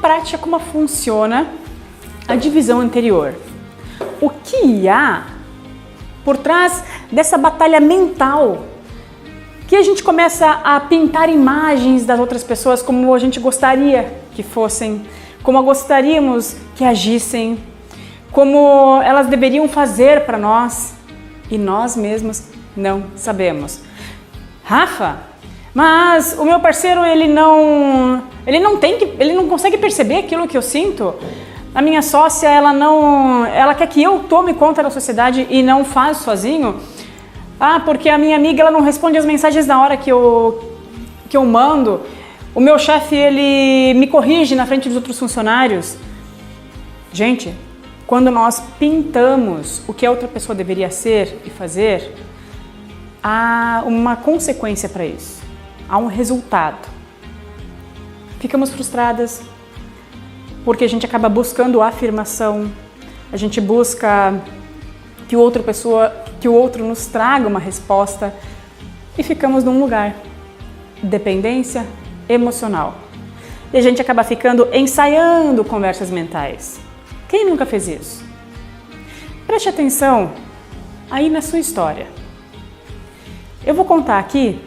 prática como funciona a divisão anterior. O que há por trás dessa batalha mental que a gente começa a pintar imagens das outras pessoas como a gente gostaria que fossem, como gostaríamos que agissem, como elas deveriam fazer para nós e nós mesmos não sabemos. Rafa, mas o meu parceiro ele não consegue perceber aquilo que eu sinto. A minha sócia ela quer que eu tome conta da sociedade e não faz sozinho. Ah, porque a minha amiga ela não responde as mensagens na hora que eu mando. O meu chefe ele me corrige na frente dos outros funcionários. Gente, quando nós pintamos o que a outra pessoa deveria ser e fazer, há uma consequência para isso. Há um resultado. Ficamos frustradas porque a gente acaba buscando afirmação, a gente busca que o outro nos traga uma resposta e ficamos num lugar. Dependência emocional. E a gente acaba ficando ensaiando conversas mentais. Quem nunca fez isso? Preste atenção aí na sua história. Eu vou contar aqui,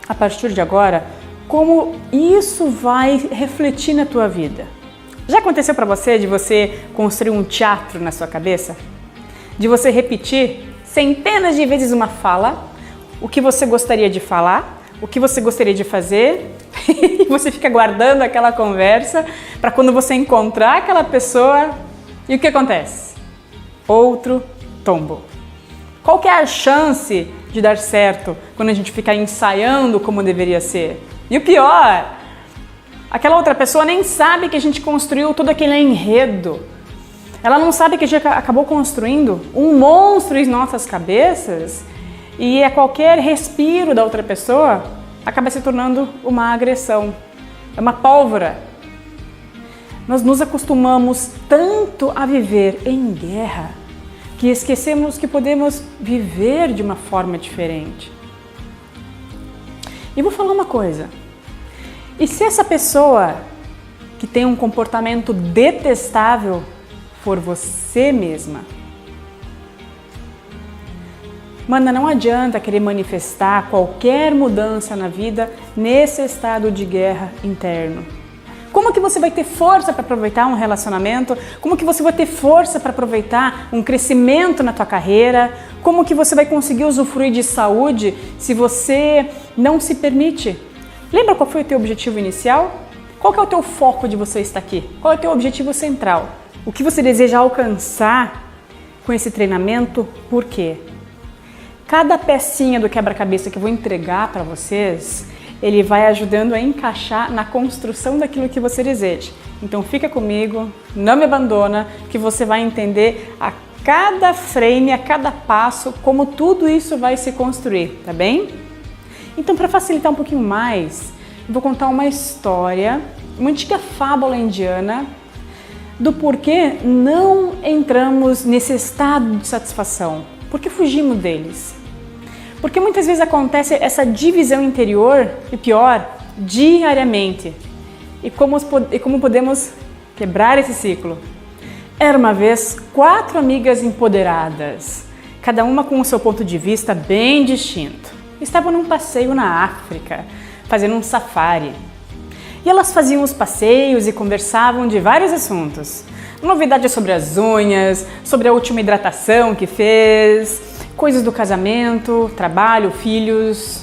a partir de agora, como isso vai refletir na tua vida. Já aconteceu para você de você construir um teatro na sua cabeça? De você repetir centenas de vezes uma fala, o que você gostaria de falar, o que você gostaria de fazer, e você fica guardando aquela conversa para quando você encontrar aquela pessoa, e o que acontece? Outro tombo. Qual que é a chance de dar certo quando a gente fica ensaiando como deveria ser? E o pior, aquela outra pessoa nem sabe que a gente construiu todo aquele enredo. Ela não sabe que a gente acabou construindo um monstro em nossas cabeças e a qualquer respiro da outra pessoa acaba se tornando uma agressão, é uma pólvora. Nós nos acostumamos tanto a viver em guerra que esquecemos que podemos viver de uma forma diferente. E vou falar uma coisa. E se essa pessoa que tem um comportamento detestável for você mesma? Mana, não adianta querer manifestar qualquer mudança na vida nesse estado de guerra interno. Como que você vai ter força para aproveitar um relacionamento? Como que você vai ter força para aproveitar um crescimento na tua carreira? Como que você vai conseguir usufruir de saúde se você não se permite? Lembra qual foi o teu objetivo inicial? Qual que é o teu foco de você estar aqui? Qual é o teu objetivo central? O que você deseja alcançar com esse treinamento? Por quê? Cada pecinha do quebra-cabeça que eu vou entregar para vocês, ele vai ajudando a encaixar na construção daquilo que você deseja. Então fica comigo, não me abandona, que você vai entender a cada frame, a cada passo, como tudo isso vai se construir, tá bem? Então, para facilitar um pouquinho mais, eu vou contar uma história, uma antiga fábula indiana, do porquê não entramos nesse estado de satisfação, porque fugimos deles. Porque muitas vezes acontece essa divisão interior, e pior, diariamente. E como podemos quebrar esse ciclo? Era uma vez 4 amigas empoderadas, cada uma com o seu ponto de vista bem distinto. Estavam num passeio na África, fazendo um safari. E elas faziam os passeios e conversavam de vários assuntos. Novidades sobre as unhas, sobre a última hidratação que fez, coisas do casamento, trabalho, filhos.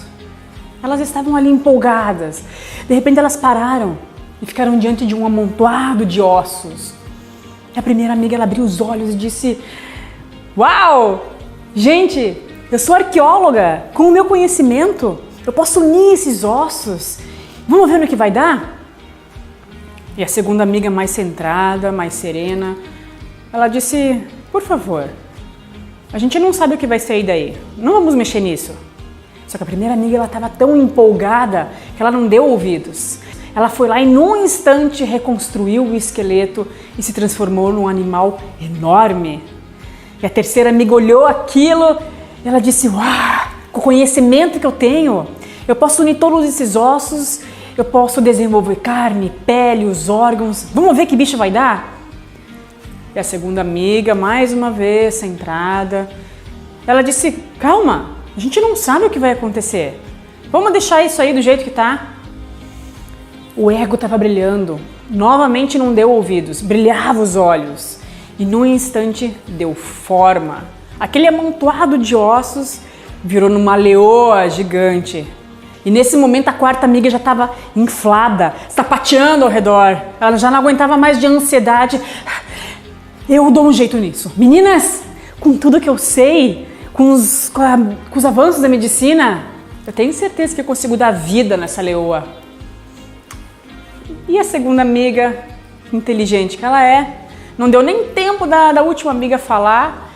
Elas estavam ali empolgadas. De repente elas pararam e ficaram diante de um amontoado de ossos. E a primeira amiga ela abriu os olhos e disse: "Uau! Gente, eu sou arqueóloga, com o meu conhecimento, eu posso unir esses ossos. Vamos ver no que vai dar?" E a segunda amiga, mais centrada, mais serena, ela disse: "Por favor, a gente não sabe o que vai sair daí, não vamos mexer nisso." Só que a primeira amiga estava tão empolgada que ela não deu ouvidos. Ela foi lá e num instante reconstruiu o esqueleto e se transformou num animal enorme. E a terceira amiga olhou aquilo e ela disse: "Uau, com o conhecimento que eu tenho, eu posso unir todos esses ossos eu posso desenvolver carne, pele, os órgãos. Vamos ver que bicho vai dar? E a segunda amiga, mais uma vez, centrada, ela disse, calma, a gente não sabe o que vai acontecer. Vamos deixar isso aí do jeito que tá? O ego estava brilhando. Novamente não deu ouvidos, brilhava os olhos. E num instante deu forma. Aquele amontoado de ossos virou numa leoa gigante. E nesse momento a quarta amiga já estava inflada, sapateando ao redor. Ela já não aguentava mais de ansiedade. Eu dou um jeito nisso. Meninas, com tudo que eu sei, com os avanços da medicina, eu tenho certeza que eu consigo dar vida nessa leoa. E a segunda amiga, inteligente que ela é, não deu nem tempo da última amiga falar,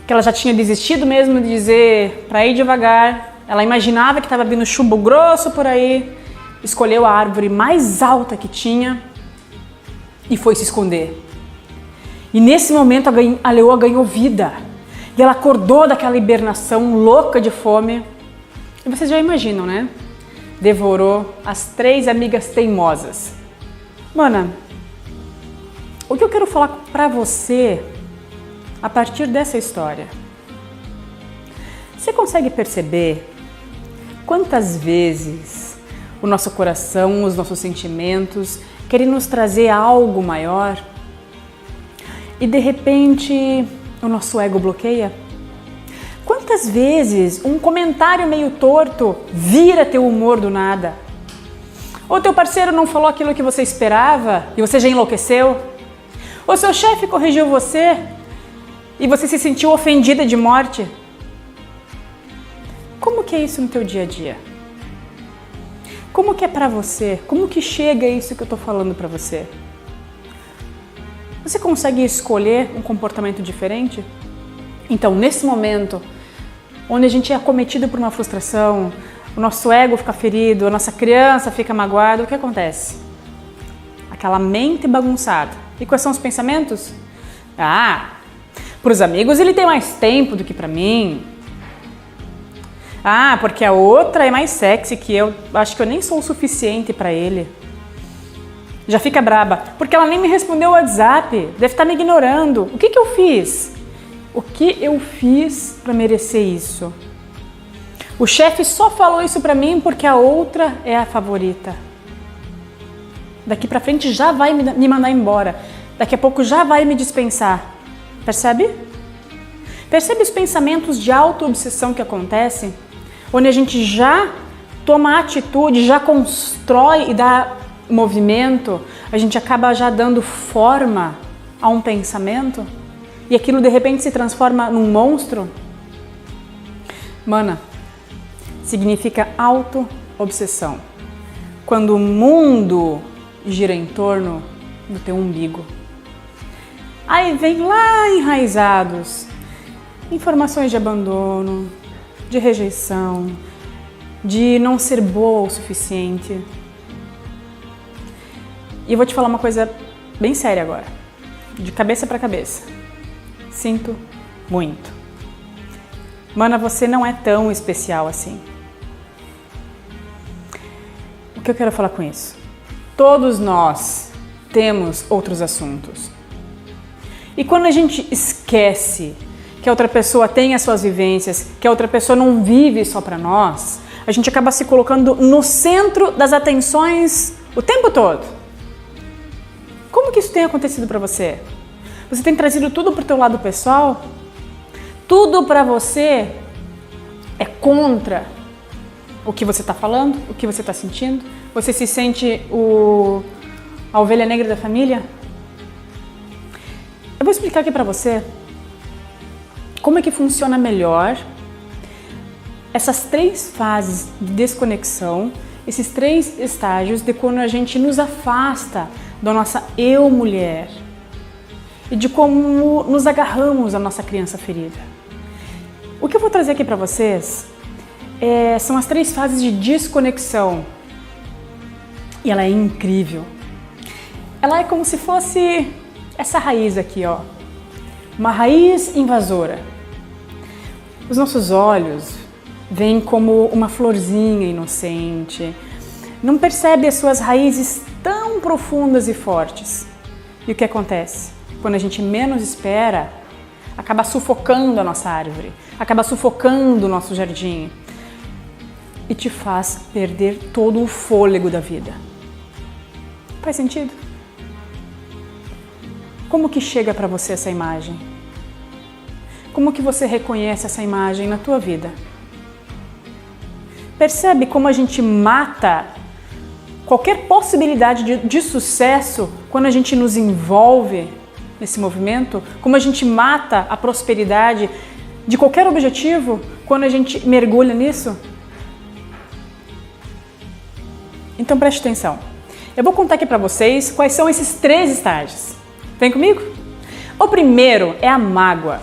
que ela já tinha desistido mesmo de dizer para ir devagar. Ela imaginava que estava vindo chumbo grosso por aí, escolheu a árvore mais alta que tinha e foi se esconder. E nesse momento a leoa ganhou vida e ela acordou daquela hibernação louca de fome. E vocês já imaginam, né? Devorou as 3 amigas teimosas. Mana, o que eu quero falar pra você a partir dessa história? Você consegue perceber quantas vezes o nosso coração, os nossos sentimentos querem nos trazer algo maior e de repente o nosso ego bloqueia? Quantas vezes um comentário meio torto vira teu humor do nada? Ou teu parceiro não falou aquilo que você esperava e você já enlouqueceu? Ou seu chefe corrigiu você e você se sentiu ofendida de morte? Como que é isso no teu dia a dia? Como que é pra você? Como que chega isso que eu tô falando pra você? Você consegue escolher um comportamento diferente? Então, nesse momento, onde a gente é acometido por uma frustração, o nosso ego fica ferido, a nossa criança fica magoada, o que acontece? Aquela mente bagunçada. E quais são os pensamentos? Para os amigos ele tem mais tempo do que para mim. Porque a outra é mais sexy que eu, acho que eu nem sou o suficiente para ele. Já fica braba, porque ela nem me respondeu o WhatsApp, deve estar me ignorando. O que eu fiz? O que eu fiz para merecer isso? O chefe só falou isso para mim porque a outra é a favorita. Daqui para frente já vai me mandar embora. Daqui a pouco já vai me dispensar. Percebe? Percebe os pensamentos de auto-obsessão que acontecem? Onde a gente já toma atitude, já constrói e dá movimento, a gente acaba já dando forma a um pensamento e aquilo de repente se transforma num monstro? Mana, significa auto-obsessão. Quando o mundo gira em torno do teu umbigo. Aí vem lá enraizados informações de abandono, de rejeição, de não ser boa o suficiente. E eu vou te falar uma coisa bem séria agora, de cabeça para cabeça. Sinto muito. Mana, você não é tão especial assim. O que eu quero falar com isso? Todos nós temos outros assuntos. E quando a gente esquece que a outra pessoa tem as suas vivências, que a outra pessoa não vive só para nós, a gente acaba se colocando no centro das atenções o tempo todo. Como que isso tem acontecido para você? Você tem trazido tudo pro teu lado pessoal? Tudo para você é contra o que você está falando, o que você está sentindo? Você se sente a ovelha negra da família? Eu vou explicar aqui para você como é que funciona melhor essas 3 fases de desconexão, esses 3 estágios de quando a gente nos afasta da nossa eu mulher e de como nos agarramos à nossa criança ferida. O que eu vou trazer aqui para vocês são as 3 fases de desconexão e ela é incrível. Ela é como se fosse essa raiz aqui, ó, uma raiz invasora. Os nossos olhos veem como uma florzinha inocente, não percebe as suas raízes tão profundas e fortes. E o que acontece? Quando a gente menos espera, acaba sufocando a nossa árvore, acaba sufocando o nosso jardim e te faz perder todo o fôlego da vida. Faz sentido? Como que chega para você essa imagem? Como que você reconhece essa imagem na tua vida? Percebe como a gente mata qualquer possibilidade de sucesso quando a gente nos envolve nesse movimento? Como a gente mata a prosperidade de qualquer objetivo quando a gente mergulha nisso? Então preste atenção. Eu vou contar aqui para vocês quais são esses 3 estágios. Vem comigo? O primeiro é a mágoa.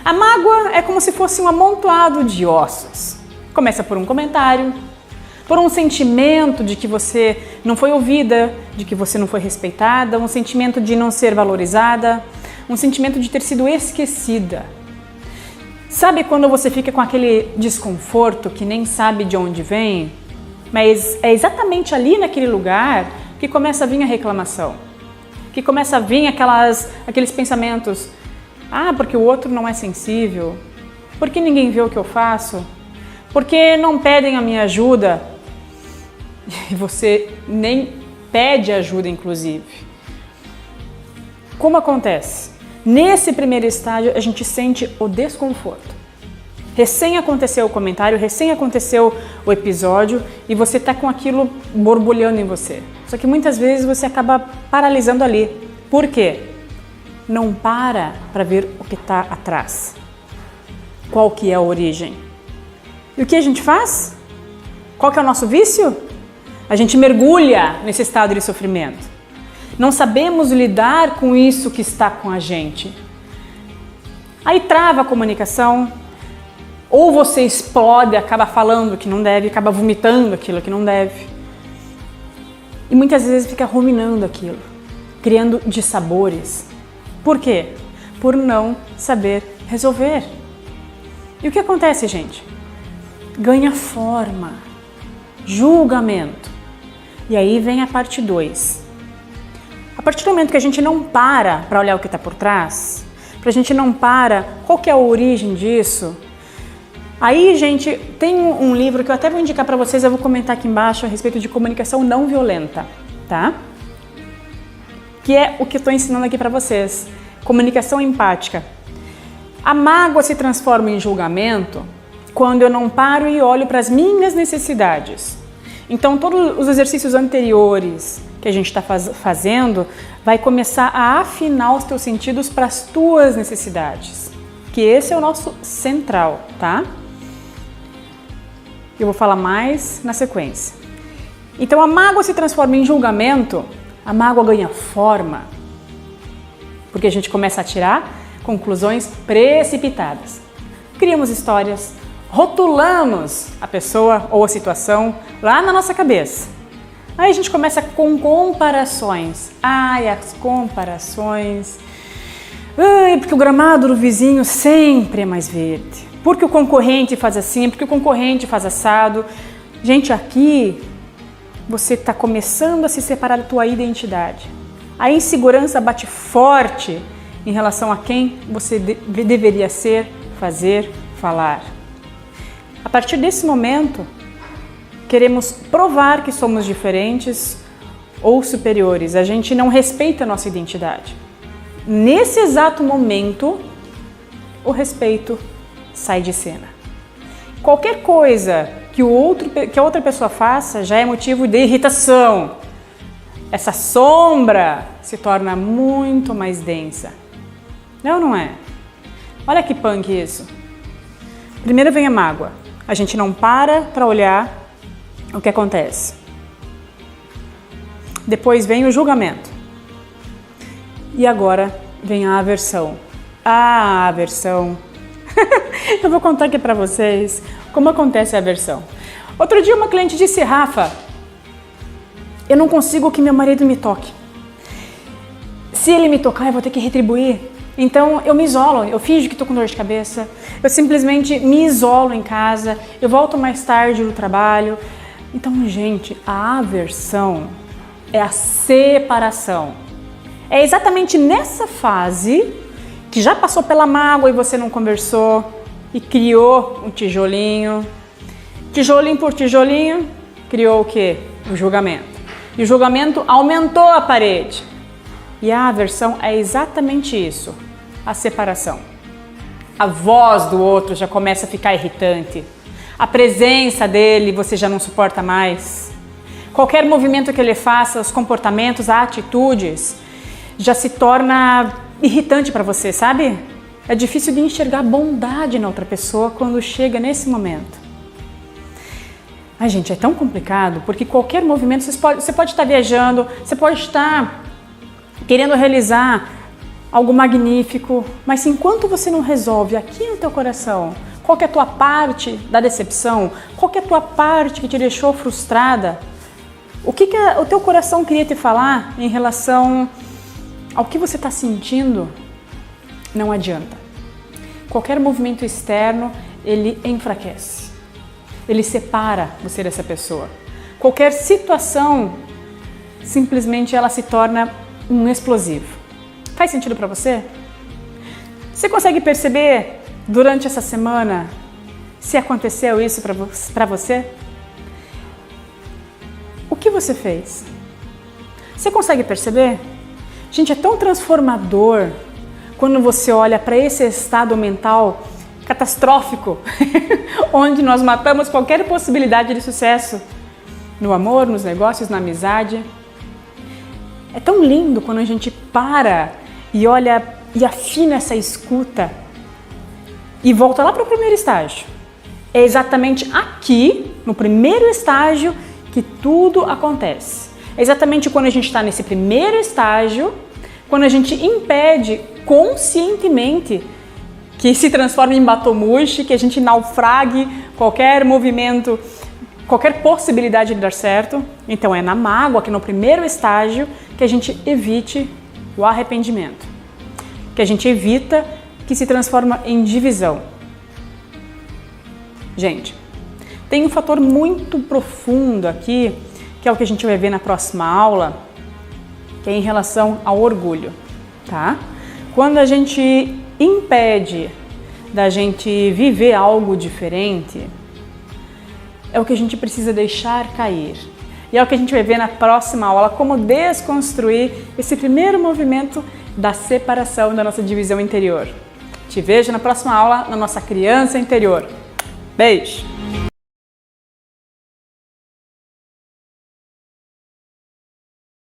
A mágoa é como se fosse um amontoado de ossos. Começa por um comentário, por um sentimento de que você não foi ouvida, de que você não foi respeitada, um sentimento de não ser valorizada, um sentimento de ter sido esquecida. Sabe quando você fica com aquele desconforto que nem sabe de onde vem? Mas é exatamente ali naquele lugar que começa a vir a reclamação, que começa a vir aqueles pensamentos: ah, porque o outro não é sensível, porque ninguém vê o que eu faço, porque não pedem a minha ajuda, e você nem pede ajuda, inclusive. Como acontece? Nesse primeiro estágio, a gente sente o desconforto. Recém aconteceu o comentário, recém aconteceu o episódio e você está com aquilo borbulhando em você. Só que muitas vezes você acaba paralisando ali. Por quê? Não para ver o que está atrás. Qual que é a origem? E o que a gente faz? Qual que é o nosso vício? A gente mergulha nesse estado de sofrimento. Não sabemos lidar com isso que está com a gente. Aí trava a comunicação, ou você explode, acaba falando o que não deve, acaba vomitando aquilo que não deve. E muitas vezes fica ruminando aquilo, criando dissabores. Por quê? Por não saber resolver. E o que acontece, gente? Ganha forma, julgamento. E aí vem a parte 2. A partir do momento que a gente não para olhar o que está por trás, a gente não para qual que é a origem disso, aí, gente, tem um livro que eu até vou indicar para vocês, eu vou comentar aqui embaixo a respeito de comunicação não violenta, tá? Que é o que eu estou ensinando aqui para vocês, comunicação empática. A mágoa se transforma em julgamento quando eu não paro e olho para as minhas necessidades. Então, todos os exercícios anteriores que a gente está fazendo vai começar a afinar os teus sentidos para as tuas necessidades, que esse é o nosso central, tá? Eu vou falar mais na sequência. Então, a mágoa se transforma em julgamento, a mágoa ganha forma, porque a gente começa a tirar conclusões precipitadas. Criamos histórias, rotulamos a pessoa ou a situação lá na nossa cabeça. Aí a gente começa com comparações. Ai, as comparações. Ai, porque o gramado do vizinho sempre é mais verde. Porque o concorrente faz assim, porque o concorrente faz assado. Gente, aqui você está começando a se separar da tua identidade. A insegurança bate forte em relação a quem você deveria ser, fazer, falar. A partir desse momento, queremos provar que somos diferentes ou superiores. A gente não respeita a nossa identidade. Nesse exato momento, o respeito sai de cena. Qualquer coisa que a outra pessoa faça já é motivo de irritação. Essa sombra se torna muito mais densa. Não, não é? Olha que punk isso. Primeiro vem a mágoa. A gente não para olhar o que acontece. Depois vem o julgamento. E agora vem a aversão. A aversão. Eu vou contar aqui pra vocês como acontece a aversão. Outro dia uma cliente disse: Rafa, eu não consigo que meu marido me toque. Se ele me tocar, eu vou ter que retribuir. Então eu me isolo, eu finjo que estou com dor de cabeça, eu simplesmente me isolo em casa, eu volto mais tarde do trabalho, Então, gente, a aversão é a separação. É exatamente nessa fase que já passou pela mágoa e você não conversou e criou um tijolinho. Tijolinho por tijolinho, criou o quê? O julgamento. E o julgamento aumentou a parede. E a aversão é exatamente isso, a separação. A voz do outro já começa a ficar irritante. A presença dele você já não suporta mais. Qualquer movimento que ele faça, os comportamentos, as atitudes, já se torna irritante para você, sabe? É difícil de enxergar bondade na outra pessoa quando chega nesse momento. Ai, gente, é tão complicado, porque qualquer movimento, você pode estar viajando, você pode estar querendo realizar algo magnífico, mas se enquanto você não resolve aqui no teu coração, qual que é a tua parte da decepção, qual que é a tua parte que te deixou frustrada, o que o teu coração queria te falar em relação ao que você está sentindo, não adianta. Qualquer movimento externo, ele enfraquece. Ele separa você dessa pessoa. Qualquer situação, simplesmente ela se torna um explosivo. Faz sentido para você? Você consegue perceber durante essa semana se aconteceu isso para você? O que você fez? Você consegue perceber? Gente, é tão transformador quando você olha para esse estado mental catastrófico, onde nós matamos qualquer possibilidade de sucesso no amor, nos negócios, na amizade. É tão lindo quando a gente para e olha e afina essa escuta e volta lá para o primeiro estágio. É exatamente aqui, no primeiro estágio, que tudo acontece. É exatamente quando a gente está nesse primeiro estágio, quando a gente impede conscientemente que se transforme em batomushi, que a gente naufrague qualquer movimento, qualquer possibilidade de dar certo. Então é na mágoa, que no primeiro estágio, que a gente evite o arrependimento, que a gente evita que se transforma em divisão. Gente, tem um fator muito profundo aqui, que é o que a gente vai ver na próxima aula, que é em relação ao orgulho, tá? Quando a gente impede da gente viver algo diferente, é o que a gente precisa deixar cair. E é o que a gente vai ver na próxima aula, como desconstruir esse primeiro movimento da separação da nossa divisão interior. Te vejo na próxima aula, na nossa criança interior. Beijo!